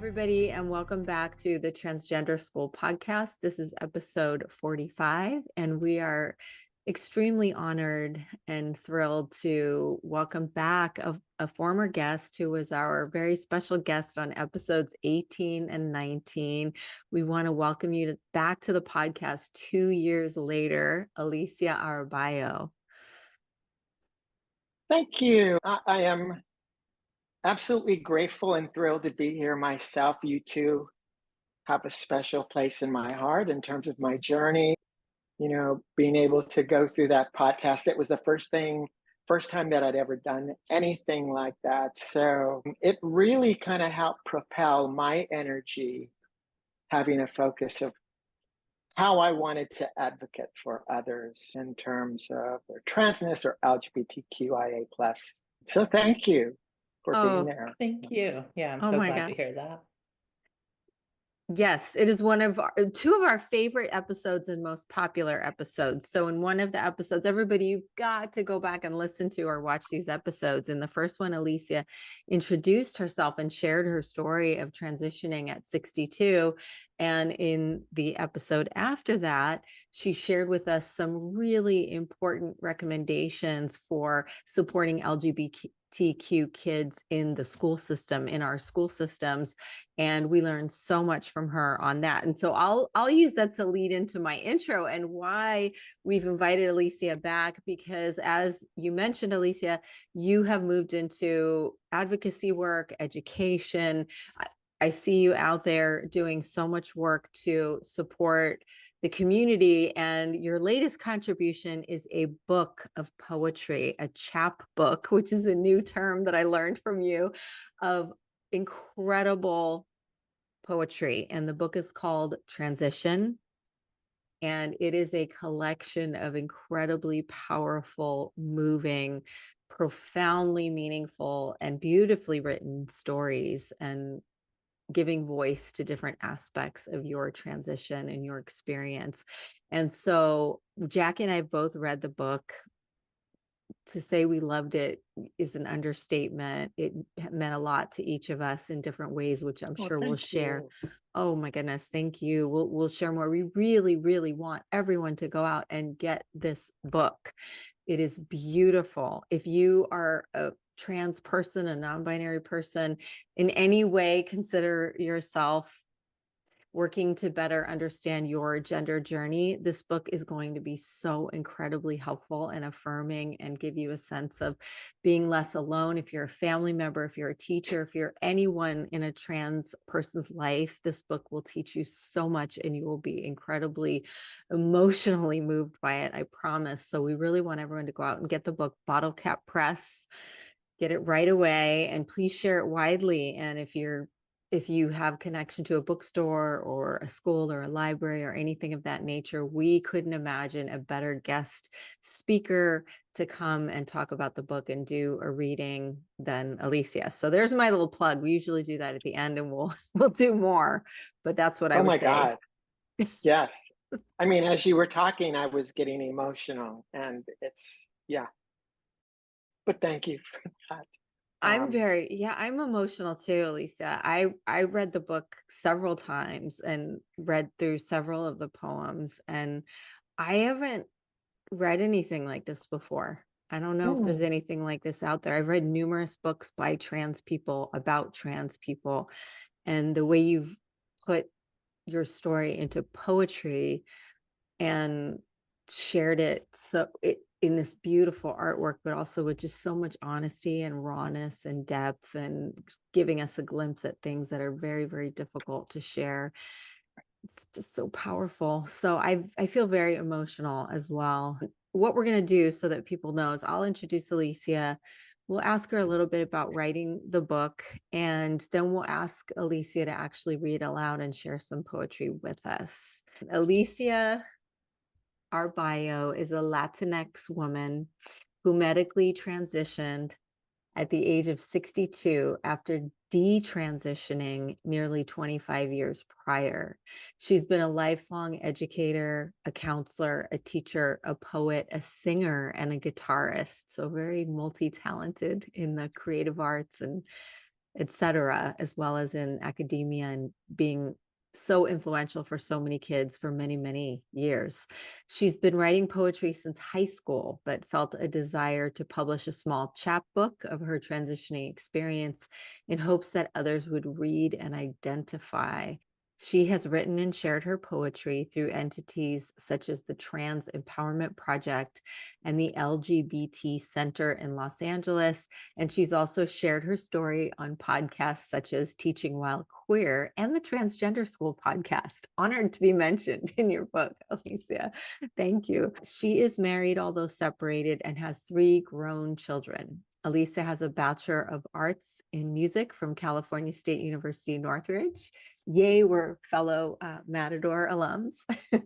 everybody, and welcome back to the Transgender School podcast. This is episode 45, and we are extremely honored and thrilled to welcome back a former guest who was our very special guest on episodes 18 and 19. We want to welcome you back to the podcast 2 years later, Alicia Arballo. Thank you. I am absolutely grateful and thrilled to be here myself. You two have a special place in my heart in terms of my journey. You know, being able to go through that podcast, it was the first time that I'd ever done anything like that. So it really kind of helped propel my energy, having a focus of how I wanted to advocate for others in terms of their transness or LGBTQIA plus. So thank you for being there. Thank you. Yeah, I'm Oh so my glad to gosh. hear that. Yes, it is two of our favorite episodes and most popular episodes. So in one of the episodes, everybody, you've got to go back and listen to or watch these episodes. In the first one, Alicia introduced herself and shared her story of transitioning at 62. And in the episode after that, she shared with us some really important recommendations for supporting LGBTQ kids in the school system, in our school systems. And we learned so much from her on that. And so I'll use that to lead into my intro and why we've invited Alicia back, because as you mentioned, Alicia, you have moved into advocacy work, education. I see you out there doing so much work to support the community, and your latest contribution is a book of poetry, a chap book, which is a new term that I learned from you, of incredible poetry. And the book is called Transition, and it is a collection of incredibly powerful, moving, profoundly meaningful, and beautifully written stories, and giving voice to different aspects of your transition and your experience. And so Jackie and I both read the book. To say we loved it is an understatement. It meant a lot to each of us in different ways, which I'm sure we'll share. Oh my goodness, thank you. We'll share more. We really, really want everyone to go out and get this book. It is beautiful. If you are a trans person, a non-binary person, in any way consider yourself working to better understand your gender journey, this book is going to be so incredibly helpful and affirming, and give you a sense of being less alone. If you're a family member, if you're a teacher, if you're anyone in a trans person's life, this book will teach you so much, and you will be incredibly emotionally moved by it, I promise. So we really want everyone to go out and get the book, Bottle Cap Press. Get it right away, and please share it widely. And if you have connection to a bookstore or a school or a library or anything of that nature, we couldn't imagine a better guest speaker to come and talk about the book and do a reading than Alicia. So there's my little plug. We usually do that at the end, and we'll do more, but that's what I would say. Oh my God. Yes. I mean, as you were talking, I was getting emotional, and yeah. But thank you for that. I'm emotional too, Alicia. I read the book several times and read through several of the poems, and I haven't read anything like this before. I don't know if there's anything like this out there. I've read numerous books by trans people, about trans people, and the way you've put your story into poetry and shared it in this beautiful artwork, but also with just so much honesty and rawness and depth, and giving us a glimpse at things that are very, very difficult to share. It's just so powerful. So I feel very emotional as well. What we're going to do, so that people know, is I'll introduce Alicia. We'll ask her a little bit about writing the book, and then we'll ask Alicia to actually read aloud and share some poetry with us. Alicia Arballo is a Latinx woman who medically transitioned at the age of 62 after detransitioning nearly 25 years prior. She's been a lifelong educator, a counselor, a teacher, a poet, a singer, and a guitarist. So very multi-talented in the creative arts and etc., as well as in academia and being so influential for so many kids for many, many years. She's been writing poetry since high school, but felt a desire to publish a small chapbook of her transitioning experience in hopes that others would read and identify. She has written and shared her poetry through entities such as the Trans Empowerment Project and the LGBT Center in Los Angeles. And she's also shared her story on podcasts such as Teaching While Queer and the Transgender School podcast. Honored to be mentioned in your book, Alicia. Thank you. She is married, although separated, and has 3 grown children. Alicia has a Bachelor of Arts in Music from California State University, Northridge. Yay, we're fellow Matador alums. I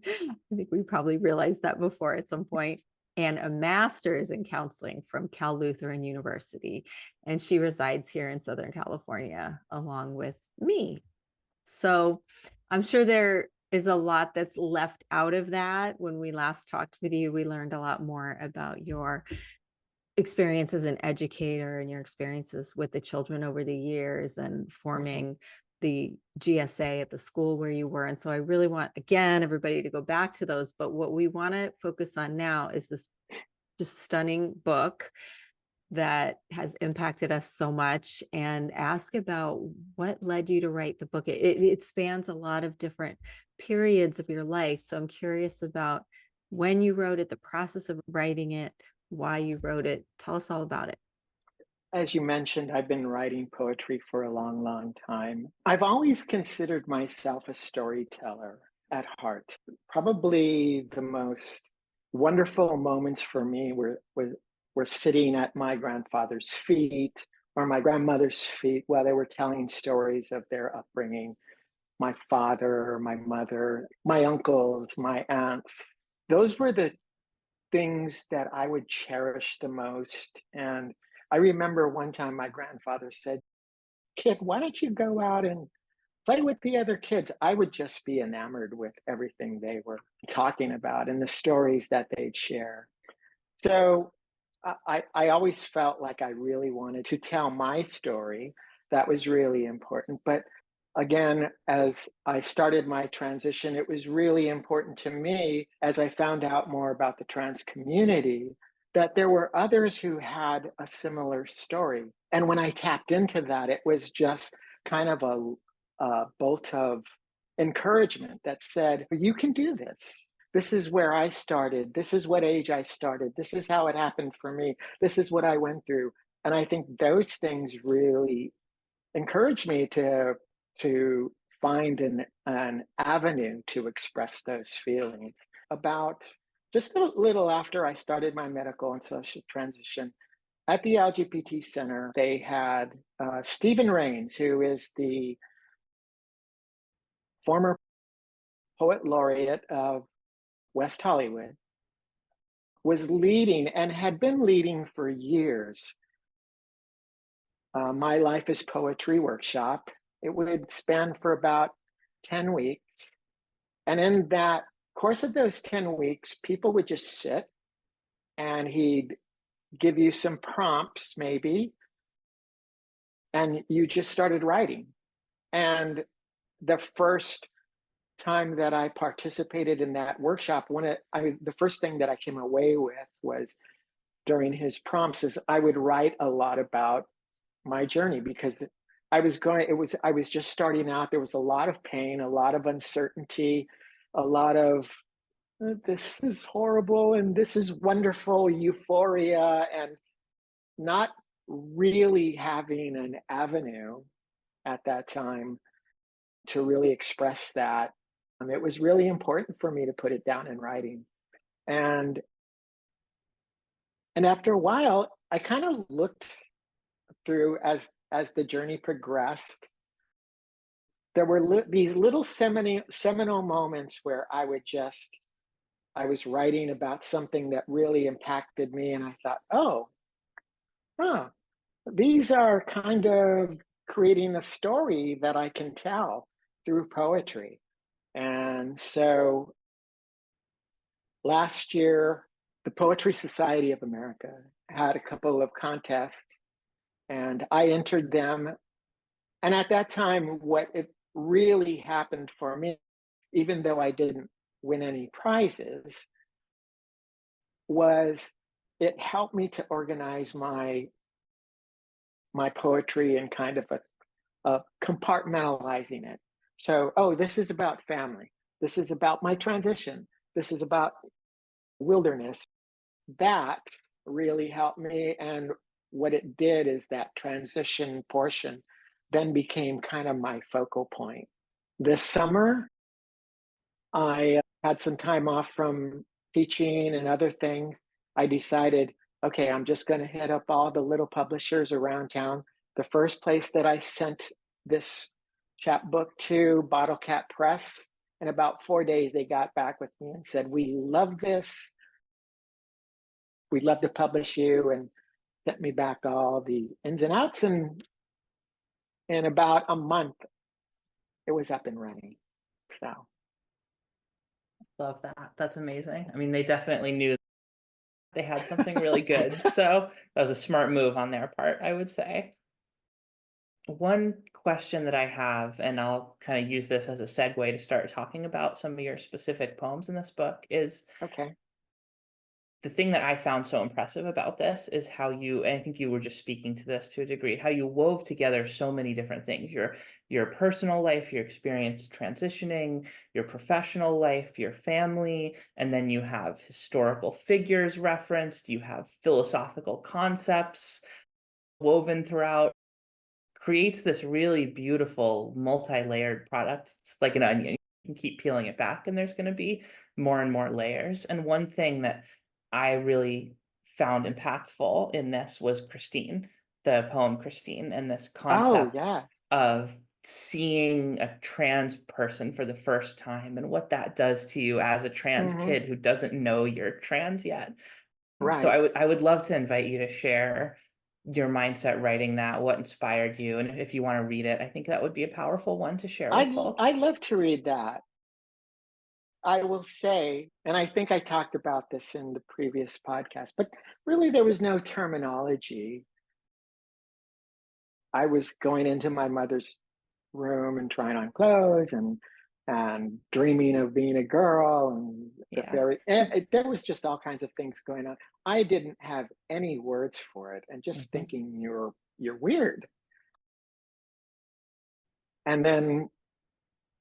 think we probably realized that before at some point. And a master's in counseling from Cal Lutheran University. And she resides here in Southern California along with me. So I'm sure there is a lot that's left out of that. When we last talked with you, we learned a lot more about your experience as an educator and your experiences with the children over the years and forming the GSA at the school where you were. And so I really want, again, everybody to go back to those. But what we want to focus on now is this just stunning book that has impacted us so much, and ask about what led you to write the book. It spans a lot of different periods of your life. So I'm curious about when you wrote it, the process of writing it, why you wrote it. Tell us all about it. As you mentioned, I've been writing poetry for a long, long time. I've always considered myself a storyteller at heart. Probably the most wonderful moments for me were sitting at my grandfather's feet or my grandmother's feet while they were telling stories of their upbringing. My father, my mother, my uncles, my aunts. Those were the things that I would cherish the most. And I remember one time my grandfather said, "Kid, why don't you go out and play with the other kids?" I would just be enamored with everything they were talking about and the stories that they'd share. So I always felt like I really wanted to tell my story. That was really important. But again, as I started my transition, it was really important to me as I found out more about the trans community that there were others who had a similar story. And when I tapped into that, it was just kind of a bolt of encouragement that said, you can do this. This is where I started. This is what age I started. This is how it happened for me. This is what I went through. And I think those things really encouraged me to find an avenue to express those feelings. About just a little after I started my medical and social transition at the LGBT Center, they had Stephen Rains, who is the former poet laureate of West Hollywood, was leading and had been leading for years My Life is Poetry workshop. It would span for about 10 weeks. And in that course of those 10 weeks, people would just sit and he'd give you some prompts, maybe, and you just started writing. And the first time that I participated in that workshop, the first thing that I came away with was during his prompts is I would write a lot about my journey because I was just starting out. There was a lot of pain, a lot of uncertainty, a lot of this is horrible and this is wonderful euphoria, and not really having an avenue at that time to really express that. It was really important for me to put it down in writing. And after a while, I kind of looked through as the journey progressed. There were these little seminal moments where I was writing about something that really impacted me, and I thought, oh, huh, these are kind of creating a story that I can tell through poetry. And so last year, the Poetry Society of America had a couple of contests, and I entered them And at that time, what it really happened for me, even though I didn't win any prizes, was it helped me to organize my poetry and kind of compartmentalizing it. So, oh, this is about family. This is about my transition. This is about wilderness. That really helped me. And what it did is that transition portion then became kind of my focal point. This summer, I had some time off from teaching and other things. I decided, okay, I'm just going to hit up all the little publishers around town. The first place that I sent this chapbook to, Bottle Cap Press, in about 4 days, they got back with me and said, "We love this. We'd love to publish you," and sent me back all the ins and outs. And in about a month, it was up and running. So, Love that. That's amazing. I mean, they definitely knew they had something really good. So that was a smart move on their part, I would say. One question that I have, and I'll kind of use this as a segue to start talking about some of your specific poems in this book, is okay. the thing that I found so impressive about this is how you, and I think you were just speaking to this to a degree, how you wove together so many different things, your personal life, your experience transitioning, your professional life, your family, and then you have historical figures referenced, you have philosophical concepts woven throughout. Creates this really beautiful multi-layered product. It's like an onion. You can keep peeling it back and there's going to be more and more layers. And one thing that I really found impactful in this was Christine, the poem Christine, and this Oh, concept yes. of seeing a trans person for the first time and what that does to you as a trans Hmm. kid who doesn't know you're trans yet. So Right. I would love to invite you to share your mindset writing that, what inspired you, and if you want to read it, I think that would be a powerful one to share with I'd folks. love to read that. I will say, and I think I talked about this in the previous podcast, but really there was no terminology. I was going into my mother's room and trying on clothes and dreaming of being a girl and Yeah. there was just all kinds of things going on. I didn't have any words for it and just Hmm. thinking you're weird. And then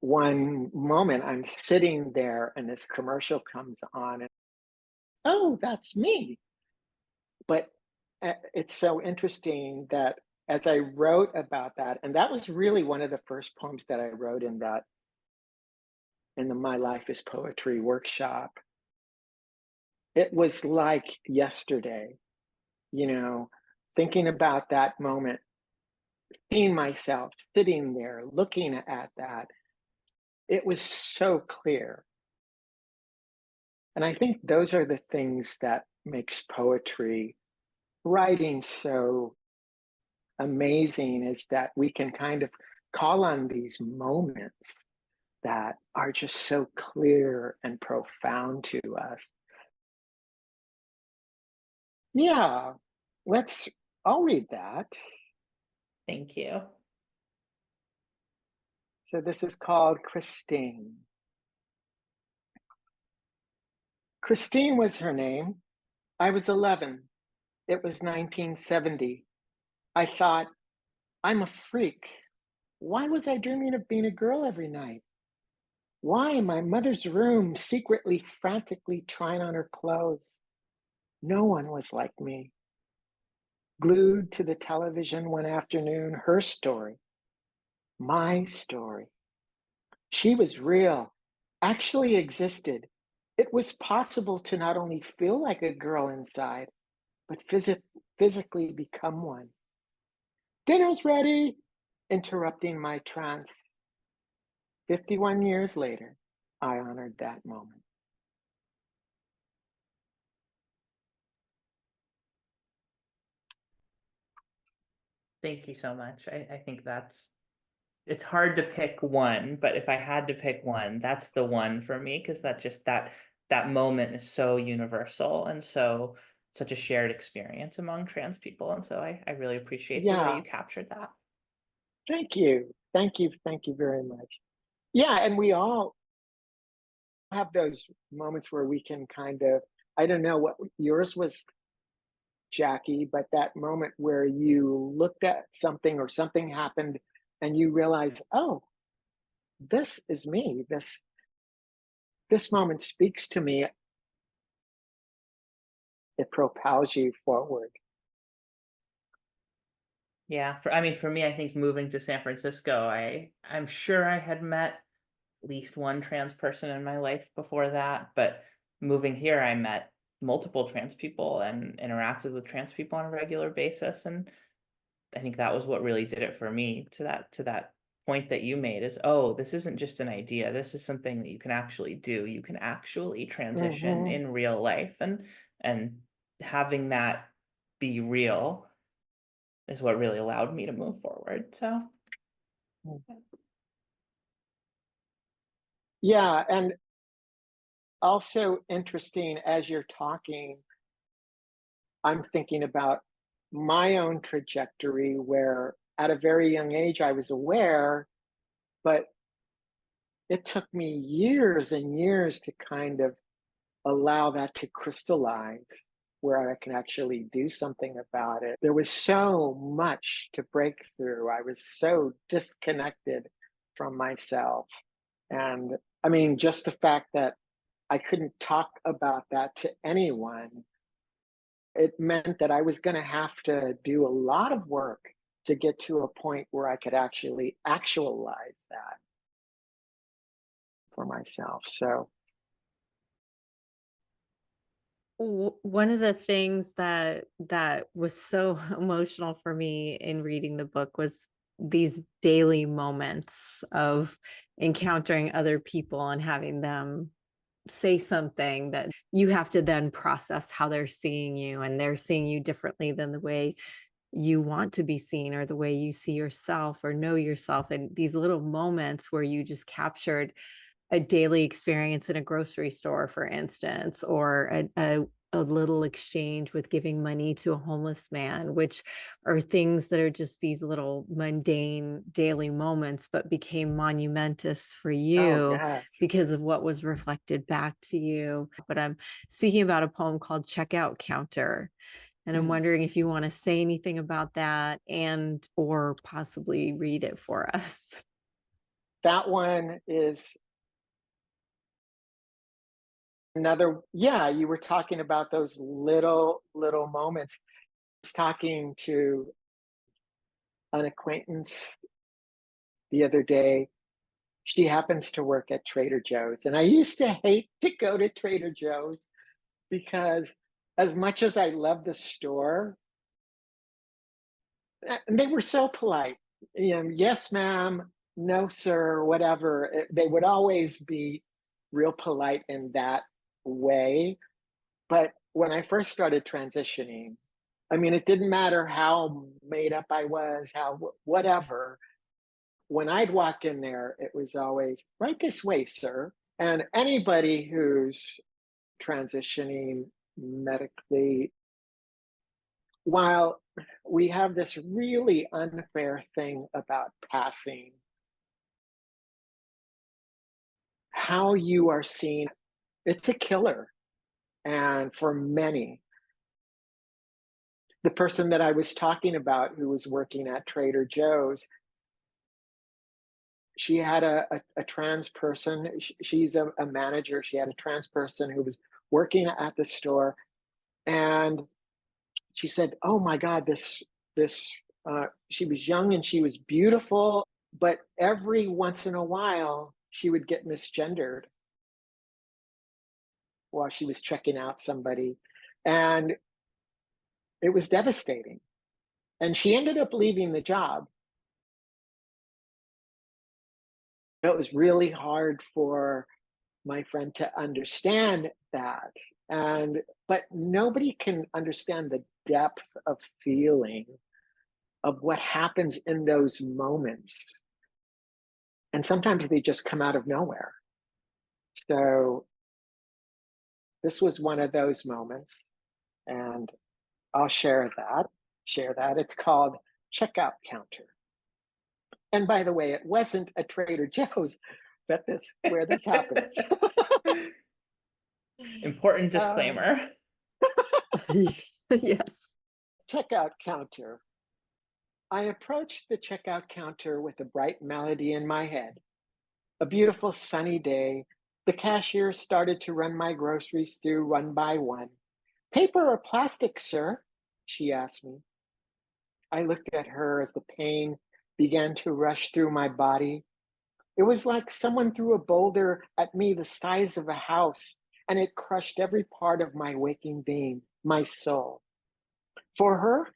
one moment I'm sitting there and this commercial comes on and oh, that's me. But it's so interesting that as I wrote about that, and that was really one of the first poems that I wrote in that in the My Life is Poetry workshop. It was like yesterday, you know, thinking about that moment, seeing myself sitting there looking at that. It was so clear. And I think those are the things that makes poetry writing so amazing is that we can kind of call on these moments that are just so clear and profound to us. Yeah, let's, I'll read that. Thank you. So this is called Christine. Christine was her name. I was 11. It was 1970. I thought, I'm a freak. Why was I dreaming of being a girl every night? Why in my mother's room, secretly, frantically trying on her clothes? No one was like me. Glued to the television one afternoon, her story, my story. She was real, actually existed. It was possible to not only feel like a girl inside, but physically become one. Dinner's ready, interrupting my trance. 51 years later, I honored that moment. Thank you so much. I think it's hard to pick one, but if I had to pick one, that's the one for me because that moment is so universal and so such a shared experience among trans people. And so I really appreciate the way Yeah, you captured that. Thank you. Thank you. Thank you very much. Yeah, and we all have those moments where we can kind of, I don't know what yours was, Jackie, but that moment where you looked at something or something happened and you realize, oh, this is me. This moment speaks to me. It propels you forward. Yeah, I mean, for me, I think moving to San Francisco, I'm sure I had met at least one trans person in my life before that, but moving here, I met multiple trans people and interacted with trans people on a regular basis, and I think that was what really did it for me, to that point that you made is, oh, this isn't just an idea. This is something that you can actually do. You can actually transition Hmm. in real life, and having that be real is what really allowed me to move forward. So Yeah, and also interesting as you're talking, I'm thinking about my own trajectory where at a very young age I was aware, but it took me years and years to kind of allow that to crystallize where I can actually do something about it. There was so much to break through. I was so disconnected from myself. And I mean, just the fact that I couldn't talk about that to anyone, it meant that I was going to have to do a lot of work to get to a point where I could actually actualize that for myself. So, One of the things that was so emotional for me in reading the book was these daily moments of encountering other people and having them say something that you have to then process how they're seeing you, and they're seeing you differently than the way you want to be seen or the way you see yourself or know yourself. And these little moments where you just captured a daily experience in a grocery store, for instance, or a little exchange with giving money to a homeless man, which are things that are just these little mundane daily moments, but became monumentous for oh, you yes. because of what was reflected back to you. But I'm speaking about a poem called Checkout Counter. And I'm wondering if you want to say anything about that and or possibly read it for us. That one is another, yeah, you were talking about those little moments. I was talking to an acquaintance the other day. She happens to work at Trader Joe's. And I used to hate to go to Trader Joe's because as much as I love the store, they were so polite. You know, yes, ma'am, no, sir, whatever. They would always be real polite in that way. But when I first started transitioning, I mean, it didn't matter how made up I was, how whatever. When I'd walk in there, it was always right this way, sir. And anybody who's transitioning medically, while we have this really unfair thing about passing, how you are seen, it's a killer. And for many, the person that I was talking about who was working at Trader Joe's, she had a trans person. She's a manager. She had a trans person who was working at the store. And she said, "Oh my God, she was young and she was beautiful, but every once in a while she would get misgendered while she was checking out somebody, and it was devastating. And she ended up leaving the job. It was really hard for my friend to understand that, and but nobody can understand the depth of feeling of what happens in those moments, and sometimes they just come out of nowhere. So this was one of those moments, and I'll share that. It's called Checkout Counter. And by the way, it wasn't a Trader Joe's where this happens. Important Um, disclaimer. Yes. Checkout counter. I approached the checkout counter with a bright melody in my head. A beautiful sunny day, the cashier started to run my groceries through one by one. Paper or plastic, sir? She asked me. I looked at her as the pain began to rush through my body. It was like someone threw a boulder at me the size of a house, and it crushed every part of my waking being, my soul. For her,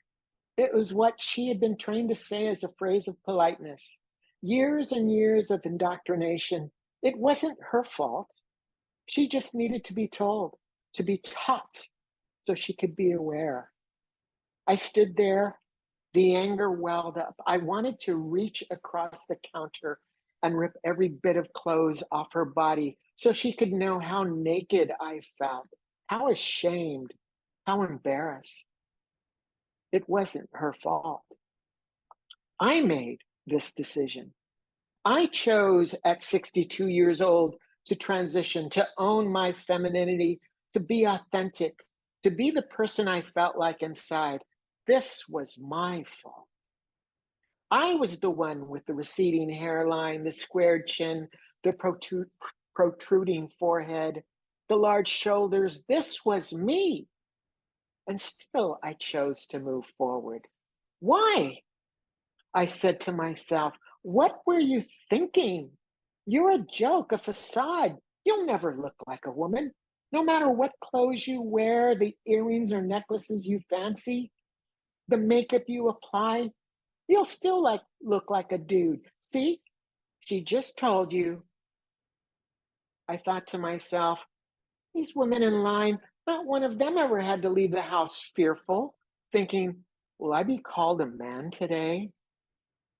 it was what she had been trained to say as a phrase of politeness. Years and years of indoctrination. It wasn't her fault. She just needed to be told, to be taught, so she could be aware. I stood there, the anger welled up. I wanted to reach across the counter and rip every bit of clothes off her body so she could know how naked I felt, how ashamed, how embarrassed. It wasn't her fault. I made this decision. I chose at 62 years old to transition, to own my femininity, to be authentic, to be the person I felt like inside. This was my fault. I was the one with the receding hairline, the squared chin, the protruding forehead, the large shoulders. This was me. And still, I chose to move forward. Why? I said to myself, what were you thinking? You're a joke, a facade. You'll never look like a woman. No matter what clothes you wear, the earrings or necklaces you fancy, the makeup you apply, you'll still look like a dude. See, she just told you. I thought to myself, these women in line, not one of them ever had to leave the house fearful, thinking, will I be called a man today?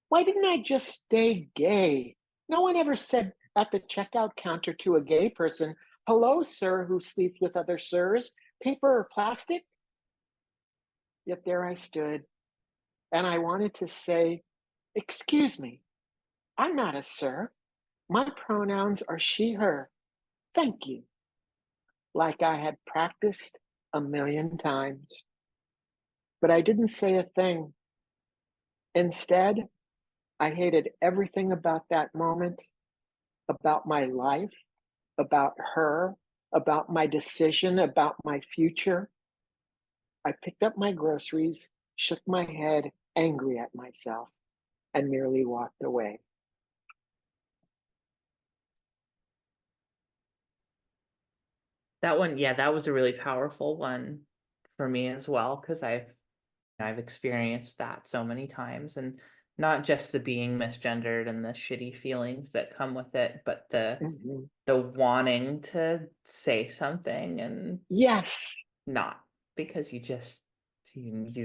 Why didn't I just stay gay? No one ever said at the checkout counter to a gay person, hello, sir, who sleeps with other sirs, paper or plastic? Yet there I stood, and I wanted to say, excuse me, I'm not a sir. My pronouns are she, her. Thank you. Like I had practiced a million times. But I didn't say a thing. Instead, I hated everything about that moment, about my life, about her, about my decision, about my future. I picked up my groceries, shook my head, angry at myself, and merely walked away. That one, yeah, that was a really powerful one for me as well, because I've experienced that so many times, and not just the being misgendered and the shitty feelings that come with it, but Mhm. the wanting to say something and Yes. not, because you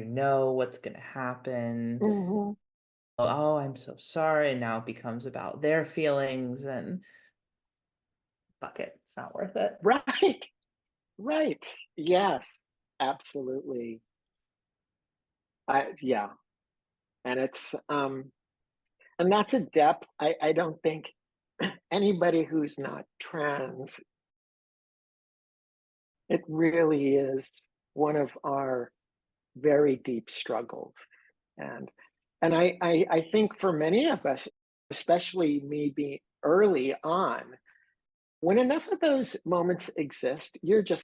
know what's going to happen. Mhm. Oh, I'm so sorry. And now it becomes about their feelings, and fuck it, it's not worth it. Right. Right. Yes. Absolutely. Yeah. And and that's a depth I don't think anybody who's not trans, it really is one of our very deep struggles. And I think for many of us, especially me being early on, when enough of those moments exist, you're just,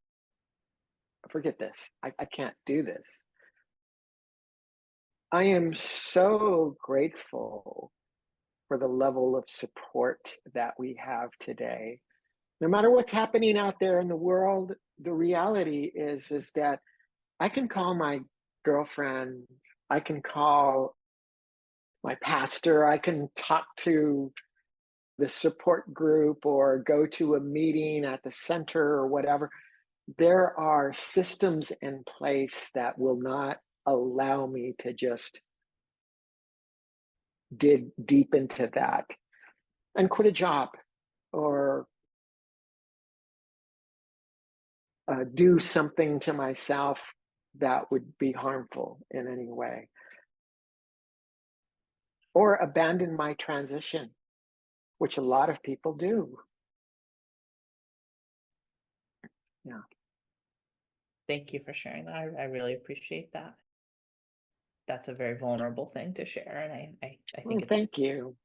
forget this. I can't do this. I am so grateful for the level of support that we have today. No matter what's happening out there in the world, the reality is that I can call my girlfriend, I can call my pastor, I can talk to the support group or go to a meeting at the center or whatever. There are systems in place that will not allow me to just dig deep into that and quit a job or do something to myself that would be harmful in any way. or abandon my transition, which a lot of people do. Yeah. Thank you for sharing that. I really appreciate that. That's a very vulnerable thing to share, and I think Well, it's thank you.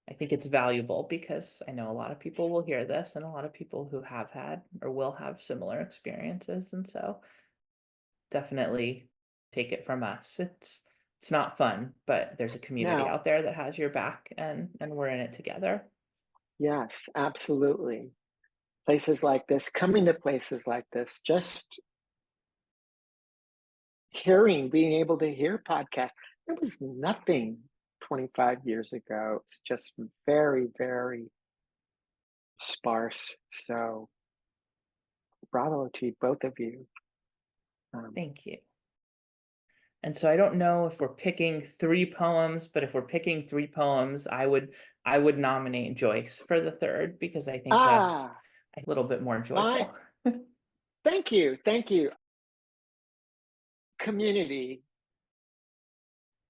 I think it's valuable because I know a lot of people will hear this and a lot of people who have had or will have similar experiences. And so definitely take it from us. It's not fun, but there's a community Now, out there that has your back and we're in it together. yes, absolutely. Places like this, coming to places like this, just being able to hear podcasts. There was nothing 25 years ago. It's just very, very sparse. So bravo to both of you. Thank you. And so I don't know if we're picking three poems, but if we're picking three poems, I would nominate Joyce for the third because I think that's Ah, a little bit more I joyful. thank you. Thank you. Community.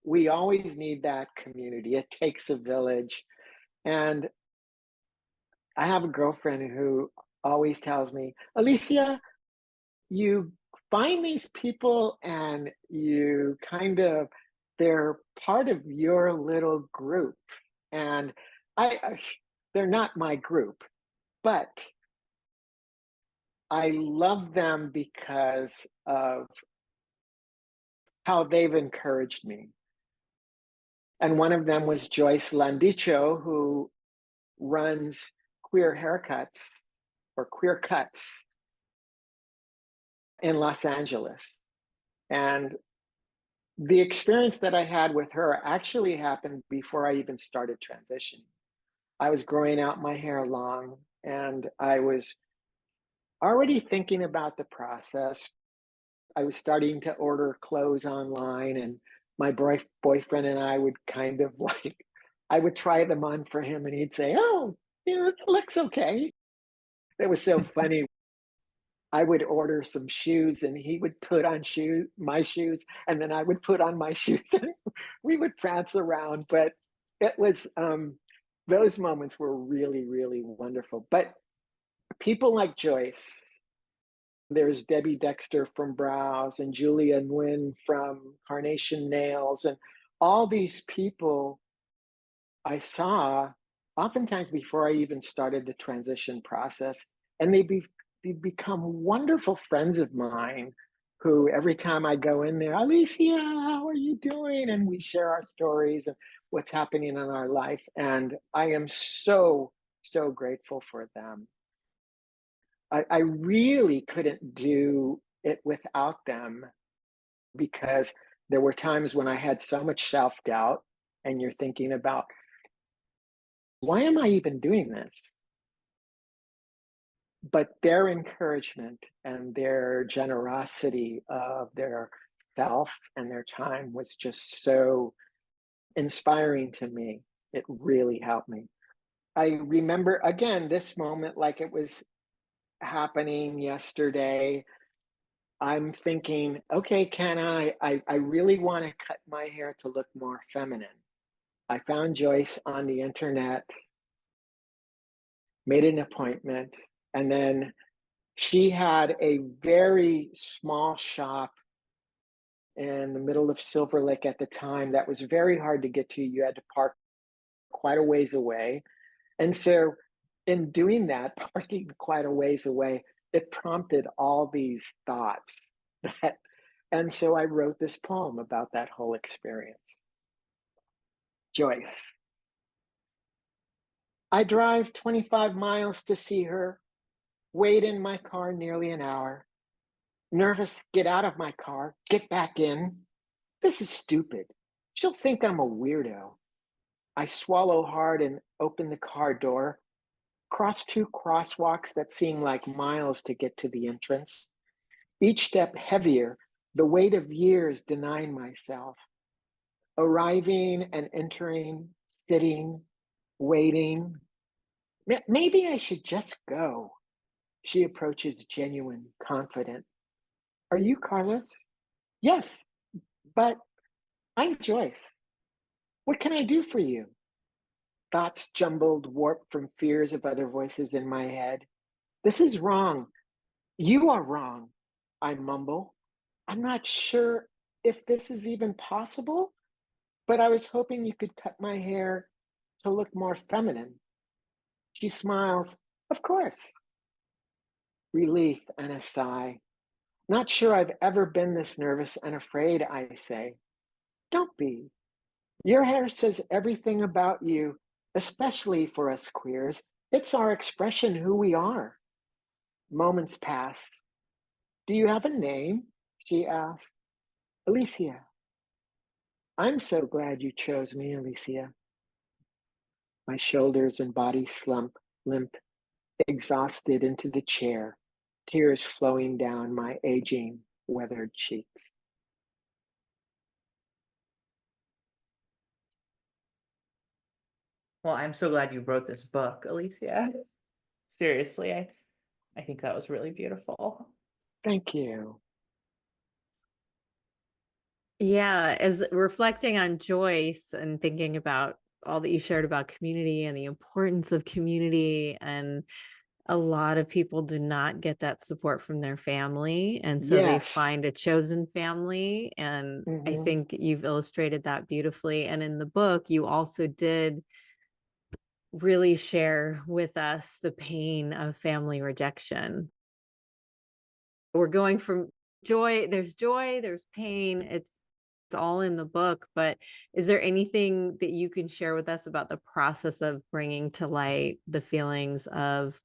We always need that community. It takes a village. And I have a girlfriend who always tells me, Alicia, you find these people and you they're part of your little group. And I they're not my group, but I love them because of how they've encouraged me. And one of them was Joyce Landicho, who runs Queer Haircuts or Queer Cuts in Los Angeles. And the experience that I had with her actually happened before I even started transitioning. I was growing out my hair long and I was already thinking about the process. I was starting to order clothes online, and my boyfriend and I would kind of like, I would try them on for him, and he'd say, "Oh, it looks okay." It was so funny. I would order some shoes, and he would put on my shoes, and then I would put on my shoes, and we would prance around. But it was those moments were really, really wonderful. But people like Joyce, there's Debbie Dexter from Brows and Julia Nguyen from Carnation Nails, and all these people I saw oftentimes before I even started the transition process. And they become wonderful friends of mine who every time I go in there, Alicia, how are you doing? And we share our stories and what's happening in our life. And I am so, so grateful for them. I really couldn't do it without them because there were times when I had so much self doubt, and you're thinking about, why am I even doing this? But their encouragement and their generosity of their self and their time was just so inspiring to me. It really helped me. I remember again this moment like it was happening yesterday. I'm thinking, okay, I really want to cut my hair to look more feminine. I found Joyce on the internet, made an appointment, and then she had a very small shop in the middle of Silver Lake at the time that was very hard to get to. You had to park quite a ways away. And so, in doing that, parking quite a ways away, it prompted all these thoughts that, and so I wrote this poem about that whole experience. Joyce. I drive 25 miles to see her, wait in my car nearly an hour. Nervous, get out of my car, get back in. This is stupid. She'll think I'm a weirdo. I swallow hard and open the car door, cross two crosswalks that seem like miles to get to the entrance. Each step heavier, the weight of years denying myself. Arriving and entering, sitting, waiting. Maybe I should just go. She approaches genuine, confident. Are you Carlos? Yes, but I'm Joyce. What can I do for you? Thoughts jumbled, warped from fears of other voices in my head. This is wrong. You are wrong, I mumble. I'm not sure if this is even possible, but I was hoping you could cut my hair to look more feminine. She smiles. Of course. Relief and a sigh. Not sure I've ever been this nervous and afraid, I say. Don't be. Your hair says everything about you, especially for us queers. It's our expression, who we are. Moments pass. Do you have a name? She asks. Alicia. I'm so glad you chose me, Alicia. My shoulders and body slump, limp, exhausted into the chair, tears flowing down my aging, weathered cheeks. Well, I'm so glad you wrote this book, Alicia. Seriously, I think that was really beautiful. Thank you. Yeah, as reflecting on Joyce and thinking about all that you shared about community and the importance of community, and a lot of people do not get that support from their family, and so they Yes. find a chosen family, and I Hmm. think you've illustrated that beautifully. And in the book, you also did really share with us the pain of family rejection. We're going from joy, there's pain, it's all in the book, but is there anything that you can share with us about the process of bringing to light the feelings of,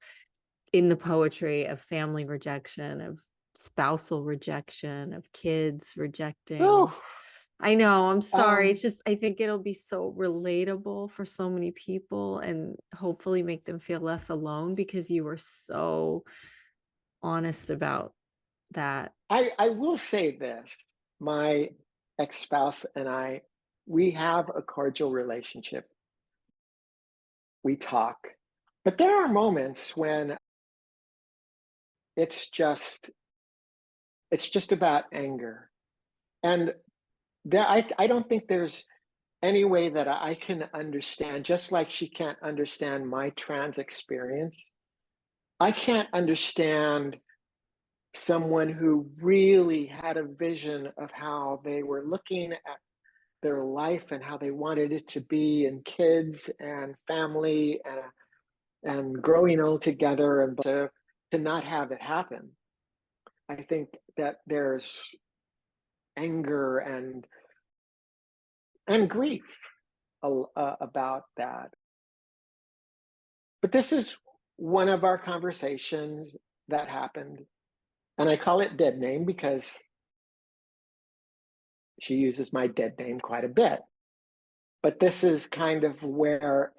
in the poetry, of family rejection, of spousal rejection, of kids rejecting? Oh, I know, I'm sorry. It's um, just, I think it'll be so relatable for so many people and hopefully make them feel less alone, because you were so honest about that. I will say this. My ex-spouse and I, we have a cordial relationship. We talk, but there are moments when it's just it's just about anger. And I don't think there's any way that I can understand, just like she can't understand my trans experience. I can't understand someone who really had a vision of how they were looking at their life and how they wanted it to be, and kids and family and growing old together, and to not have it happen. I think that there's anger and grief about that. But this is one of our conversations that happened, and I call it dead name because she uses my dead name quite a bit. But this is kind of where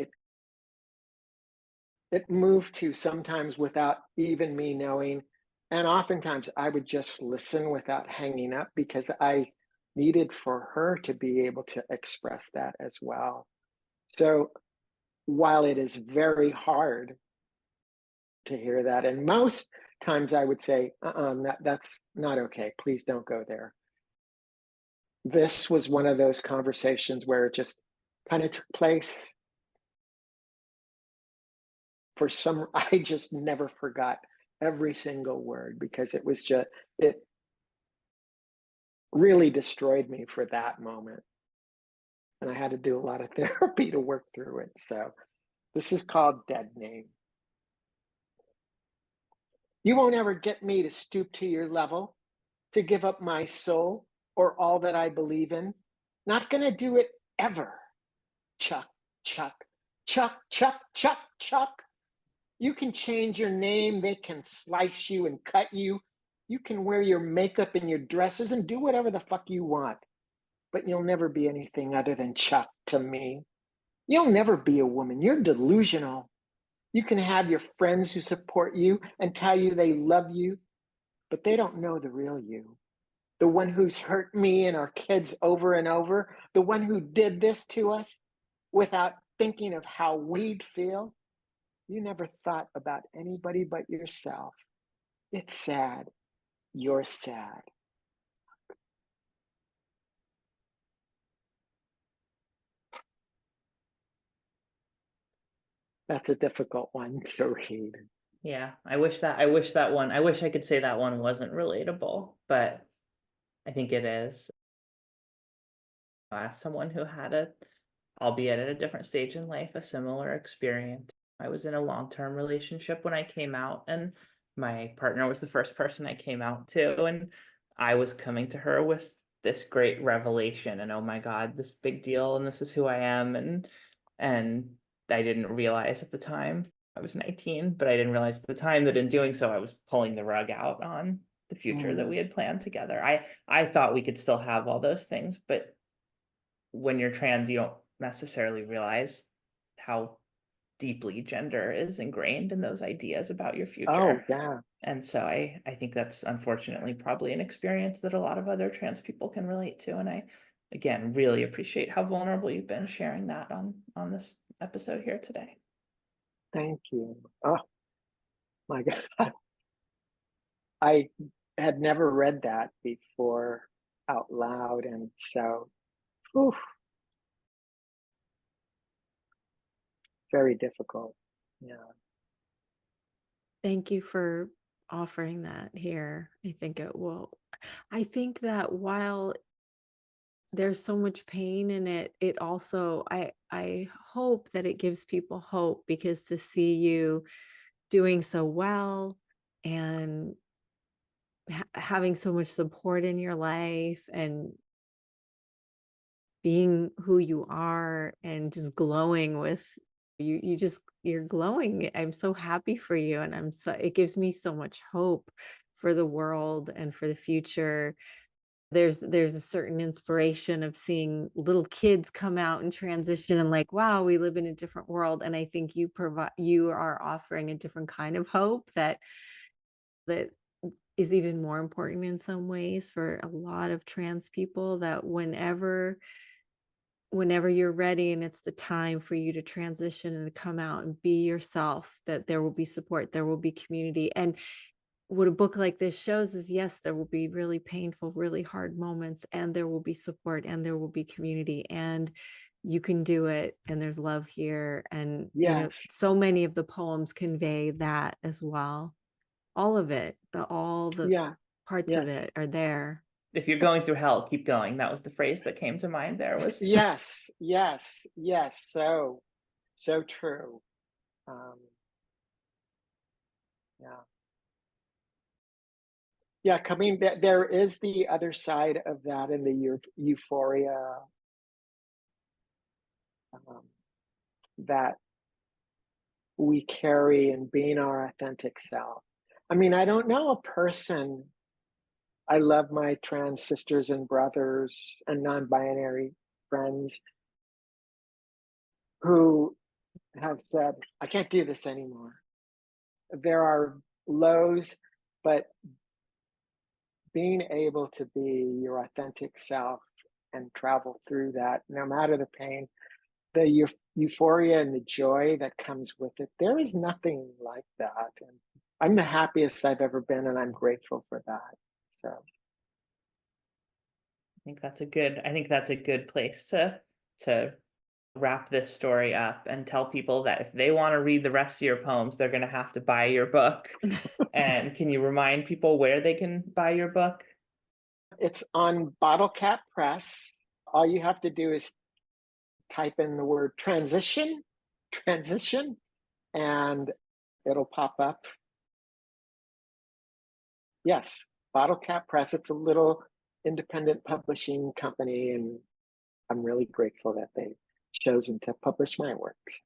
it moved to, sometimes without even me knowing. And oftentimes I would just listen without hanging up because I needed for her to be able to express that as well. So while it is very hard to hear that, and most times I would say, that's not okay. Please don't go there. This was one of those conversations where it just kind of took place. For some, I just never forgot every single word because it really destroyed me for that moment. And I had to do a lot of therapy to work through it. So this is called Dead Name. You won't ever get me to stoop to your level, to give up my soul or all that I believe in. Not gonna do it ever. Chuck, Chuck, Chuck, Chuck, Chuck, Chuck. You can change your name, they can slice you and cut you. You can wear your makeup and your dresses and do whatever the fuck you want. But you'll never be anything other than Chuck to me. You'll never be a woman. You're delusional. You can have your friends who support you and tell you they love you, but they don't know the real you. The one who's hurt me and our kids over and over, the one who did this to us without thinking of how we'd feel. You never thought about anybody but yourself. It's sad. You're sad. That's a difficult one to read. Yeah, I wish I could say that one wasn't relatable, but I think it is. As someone who had albeit at a different stage in life, a similar experience. I was in a long-term relationship when I came out, and my partner was the first person I came out to, and I was coming to her with this great revelation and, oh my God, this big deal, and this is who I am, and I didn't realize at the time, I was 19, but I didn't realize at the time that in doing so, I was pulling the rug out on the future that we had planned together. I thought we could still have all those things, but when you're trans, you don't necessarily realize how deeply gender is ingrained in those ideas about your Oh, future. yeah. And so I think that's unfortunately probably an experience that a lot of other trans people can relate to. And I, again, really appreciate how vulnerable you've been sharing that on this episode here today. Thank you. Oh my God. I had never read that before out loud. And so, whew, very difficult. Yeah. Thank you for offering that here. I think that while there's so much pain in it, it also, I hope that it gives people hope, because to see you doing so well and having so much support in your life and being who you are and just glowing with you're glowing. I'm so happy for you, and it gives me so much hope for the world and for the future. There's a certain inspiration of seeing little kids come out and transition and like, wow, we live in a different world. And I think you are offering a different kind of hope that is even more important in some ways for a lot of trans people, that whenever you're ready and it's the time for you to transition and to come out and be yourself, that there will be support, there will be community. And what a book like this shows is, yes, there will be really painful, really hard moments, and there will be support, and there will be community, and you can do it, and there's love here. And Yes. so many of the poems convey that as well. All of it, all the Yeah. parts of Yes. it are there. If you're going through hell, keep going. That was the phrase that came to mind there was. Yes. Yes. Yes. So true. Um, yeah. Yeah. There is the other side of that in the euphoria, um, that we carry in being our authentic self. I mean, I don't know a person. I love my trans sisters and brothers and non-binary friends who have said, I can't do this anymore. There are lows, but being able to be your authentic self and travel through that, no matter the pain, the euphoria and the joy that comes with it, there is nothing like that. And I'm the happiest I've ever been, and I'm grateful for that. So I think that's a good place to wrap this story up and tell people that if they want to read the rest of your poems, they're going to have to buy your book. And can you remind people where they can buy your book? it's on Bottle Cap Press. All you have to do is type in the word transition, and it'll pop up. Yes, Bottle Cap Press. It's a little independent publishing company, and I'm really grateful that they've chosen to publish my works.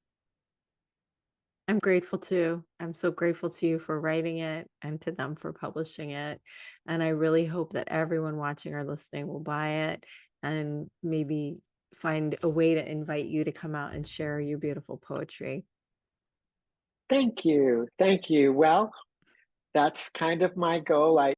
I'm grateful too. I'm so grateful to you for writing it and to them for publishing it. And I really hope that everyone watching or listening will buy it and maybe find a way to invite you to come out and share your beautiful poetry. Thank you. Thank you. Well, that's kind of my goal. I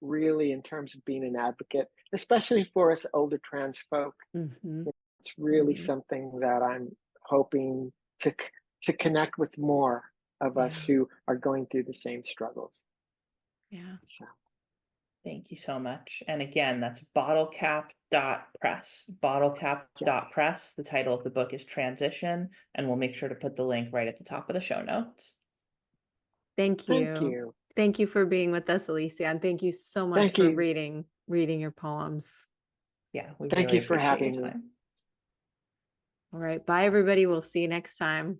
really, in terms of being an advocate, especially for us older trans folk, Mhm. it's really Mhm. something that I'm hoping to connect with more of us Yeah. who are going through the same struggles. Yeah. So Thank you so much. And again, that's bottlecap.press. Bottlecap.press. The title of the book is Transition, and we'll make sure to put the link right at the top of the show notes. Thank you. Thank you. Thank you for being with us, Alicia, and thank you so much Thank for you. reading your poems. Yeah, we Thank really you for appreciate having your me. time. All right, bye everybody. We'll see you next time.